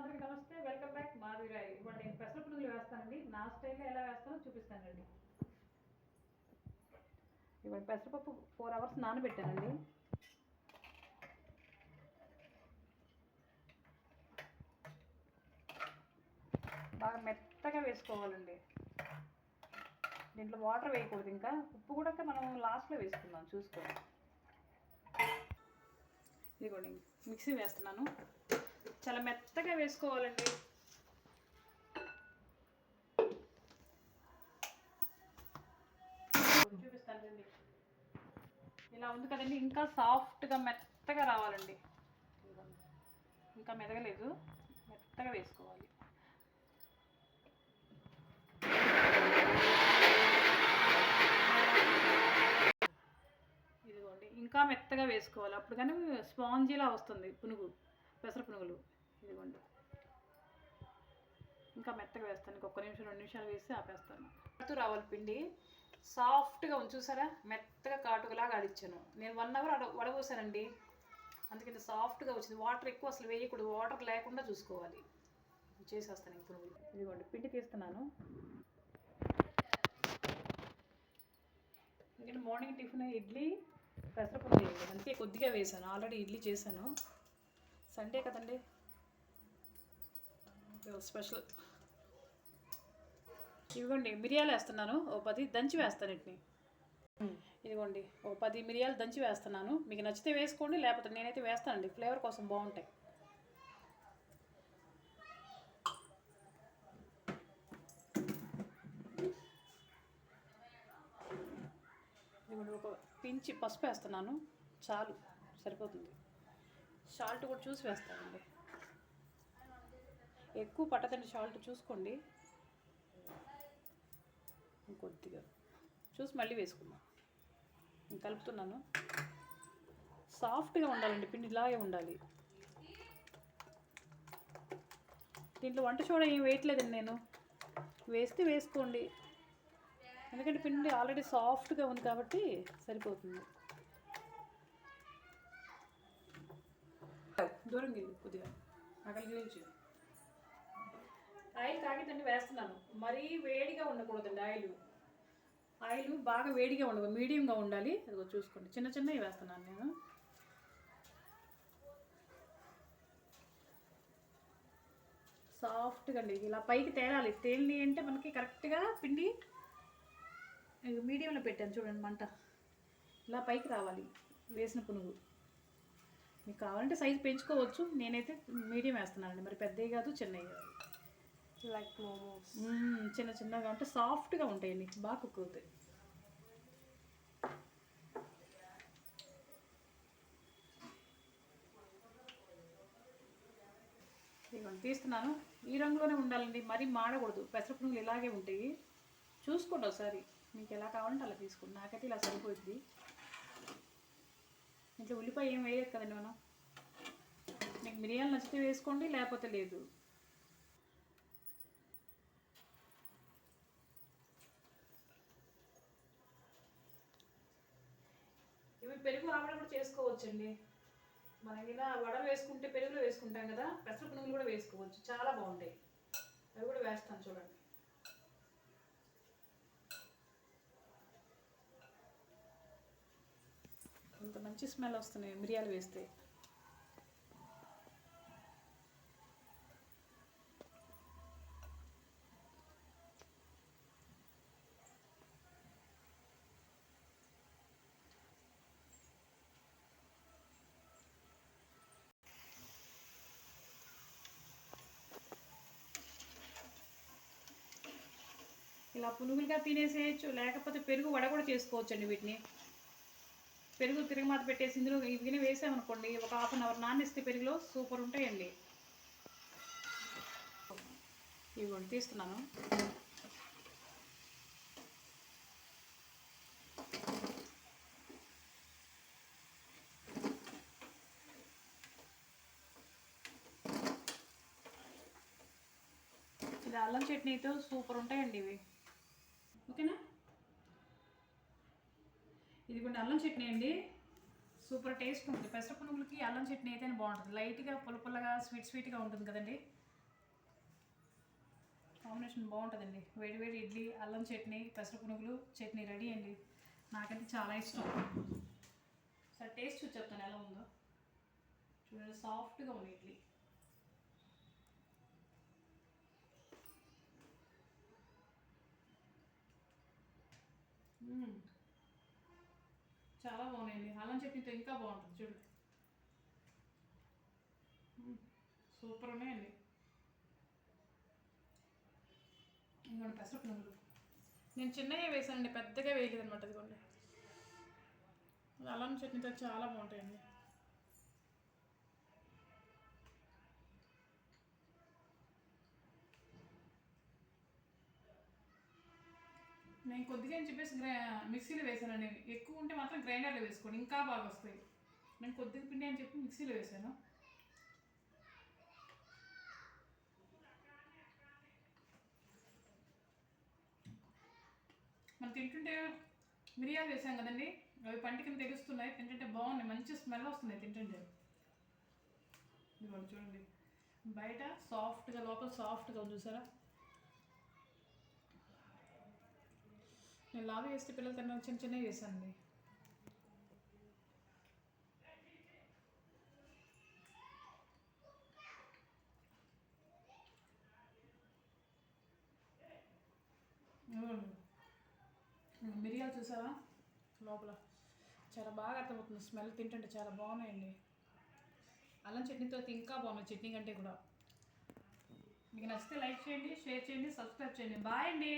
అందరికీ నమస్తే, welcome back మాధురాయ్. ఇవాళ నేను పెసర పునుగులు వేస్తానండి. నా స్టైల్లో ఎలా వేస్తానో చూపిస్తానండి. ఇవాళ పెసరపప్పు 4 hours నానబెట్టానండి. బాగా మెత్తగా వేసుకోవాలండి. దీంట్లో వాటర్ వేయకూడదు, ఇంకా ఉప్పు కూడా మనం లాస్ట్లో వేసుకుందాం చూసుకోండి. ఇదిగోండి మిక్సీ వేస్తున్నాను. చాలా మెత్తగా వేసుకోవాలండి. చూపిస్తానండి. ఇలా ఉంది కదండి, ఇంకా సాఫ్ట్గా మెత్తగా రావాలండి. ఇంకా మెదగలేదు, మెత్తగా వేసుకోవాలి. ఇదిగోండి ఇంకా మెత్తగా వేసుకోవాలి, అప్పుడు కానీ స్పాంజీలా వస్తుంది పునుగు, పెసర పునుగులు. ఇదిగోండి ఇంకా మెత్తగా వేస్తాను. ఇంకొక నిమిషం 2 నిమిషాలు వేసి ఆపేస్తాను. పడుతూ రావాలి పిండి, సాఫ్ట్గా ఉంది చూసారా, మెత్తగా కాటుకలాగా ఆడిచ్చాను. నేను 1 hour వడబోసానండి, అందుకని సాఫ్ట్గా వచ్చింది. వాటర్ ఎక్కువ అసలు వేయకూడదు, వాటర్ లేకుండా చూసుకోవాలి. చేసేస్తాను ఇంక పునుగులు. ఇదిగోండి పిండి తీస్తున్నాను. ఎందుకంటే మార్నింగ్ టిఫిన్ ఇడ్లీ పెసర పునుగులు అంతే, కొద్దిగా వేసాను. ఆల్రెడీ ఇడ్లీ చేశాను, సండే కదండి స్పెషల్. ఇదిగోండి మిరియాలు వేస్తున్నాను, ఓ 10 దంచి వేస్తాను వీటిని. ఇదిగోండి ఓ 10 మిరియాలు దంచి వేస్తున్నాను. మీకు నచ్చితే వేసుకోండి, లేకపోతే నేనైతే వేస్తానండి, ఫ్లేవర్ కోసం బాగుంటాయి. ఇదిగోండి ఒక పించి పసుపు వేస్తున్నాను, చాలు సరిపోతుంది. సాల్ట్ కూడా చూసి వేస్తానండి, ఎక్కువ పట్టదండి సాల్ట్, చూసుకోండి. ఇంకొద్దిగా చూసి మళ్ళీ వేసుకుందాం. నేను కలుపుతున్నాను. సాఫ్ట్గా ఉండాలండి పిండి, ఇలాగే ఉండాలి. దీంట్లో వంట సోడా ఏం వేయట్లేదండి నేను, వేస్తే వేసుకోండి, ఎందుకంటే పిండి ఆల్రెడీ సాఫ్ట్గా ఉంది కాబట్టి సరిపోతుంది. దూరం గిల్లి కొద్దిగా అక్కడ గిలిచి. ఆయిల్ కాగితండి వేస్తున్నాను. మరీ వేడిగా ఉండకూడదండి ఆయిల్ బాగా వేడిగా ఉండదు, మీడియంగా ఉండాలి. అదిగో చూసుకోండి, చిన్న చిన్నవి వేస్తున్నాను నేను. సాఫ్ట్గా అండి ఇలా పైకి తేలాలి. తేలిని అంటే మనకి కరెక్ట్గా పిండి మీడియంలో పెట్టాను చూడండి మంట, ఇలా పైకి రావాలి వేసిన పునుగు. మీకు కావాలంటే సైజు పెంచుకోవచ్చు, నేనైతే మీడియం వేస్తున్నానండి, మరి పెద్దవి కాదు చిన్నవి కాదు. లైక్ మోమోస్ చిన్న చిన్నగా ఉంటే సాఫ్ట్గా ఉంటాయండి, బాగా కుక్ అవుతాయి. ఇవన్నీ తీస్తున్నాను. ఈ రంగులోనే ఉండాలండి, మరీ మాడకూడదు. పెసర పునుగులు ఇలాగే ఉంటాయి, చూసుకోండి ఒకసారి. మీకు ఎలా కావాలంటే అలా తీసుకోండి, నాకైతే ఇలా సరిపోతుంది. ఇంట్లో ఉల్లిపాయ ఏం వేయలేదు కదండి మనం. మీకు మిరియాలు నచ్చితే వేసుకోండి, లేకపోతే లేదు. ఇవి పెరుగు ఆవిడ కూడా చేసుకోవచ్చండి. మనం ఇలా వడలు వేసుకుంటే పెరుగులో వేసుకుంటాం కదా, పెసర పునుగులు కూడా వేసుకోవచ్చు, చాలా బాగుంటాయి. అవి కూడా వేస్తాను చూడండి. ఇంత మంచి స్మెల్ వస్తున్నాయి మిరియాలు వేస్తే. ఇలా పునుగులుగా తినేసేయచ్చు, లేకపోతే పెరుగు వడ కూడా చేసుకోవచ్చండి. వీటిని పెరుగు తిరగమాత పెట్టేసి ఇందులో ఇవి వేసామనుకోండి, ఒక 1/2 hour నానేస్తే పెరుగులో సూపర్ ఉంటాయండి. ఇవి తీస్తున్నాను. ఇది అల్లం చట్నీతో సూపర్ ఉంటాయండి ఇవి, ఓకేనా. ఇది కూడా అల్లం చట్నీ అండి, సూపర్ టేస్ట్ ఉంటుంది. పెసర పునుగులకి అల్లం చట్నీ అయితేనే బాగుంటుంది. లైట్గా పుల్లగా స్వీట్గా ఉంటుంది కదండి, కాంబినేషన్ బాగుంటుందండి. వేడి వేడి ఇడ్లీ, అల్లం చట్నీ, పెసర పునుగులు చట్నీ రెడీ అండి. నాకైతే చాలా ఇష్టం. సరే టేస్ట్ చూసి చెప్తాను ఎలా ఉందో. చూడండి సాఫ్ట్గా ఉంది ఇడ్లీ. చాలా బాగున్నాయండి. అల్లం చట్నీతో ఇంకా బాగుంటుంది చూడండి. సూపర్ ఉన్నాయండి. ఇదిగోండి పెసర పునుగులు. నేను చిన్నగా వేసానండి, పెద్దగా వేయలేదు అనమాట. ఇదిగోండి అల్లం చట్నీతో చాలా బాగుంటాయండి. నేను కొద్దిగా అని చెప్పేసి మిక్సీలో వేసానండి. ఎక్కువ ఉంటే మాత్రం గ్రైండర్లో వేసుకోండి, ఇంకా బాగా వస్తాయి. నేను కొద్దిగా పిండి అని చెప్పి మిక్సీలో వేసాను. మనం తింటుంటే మిరియాలు వేసాం కదండి, అవి పంటి కింద తెలుస్తున్నాయి. తింటుంటే బాగున్నాయి, మంచి స్మెల్ వస్తుంది తింటుంటే. ఇదిగోండి చూడండి, బయట సాఫ్ట్గా లోపల సాఫ్ట్గా ఉంది చూసారా. నేను లావి వేస్తే పిల్లలు తిన్న చిన్న చిన్నవి వేసానండి. మిరియాలు చూసారా లోపల, చాలా బాగా అర్థమవుతుంది. స్మెల్ తింటుంటే చాలా బాగున్నాయండి. అల్లం చట్నీతో ఇంకా బాగున్నాయి, చట్నీ కంటే కూడా. మీకు నచ్చితే లైక్ చేయండి, షేర్ చేయండి, సబ్స్క్రైబ్ చేయండి. బాయ్ అండి.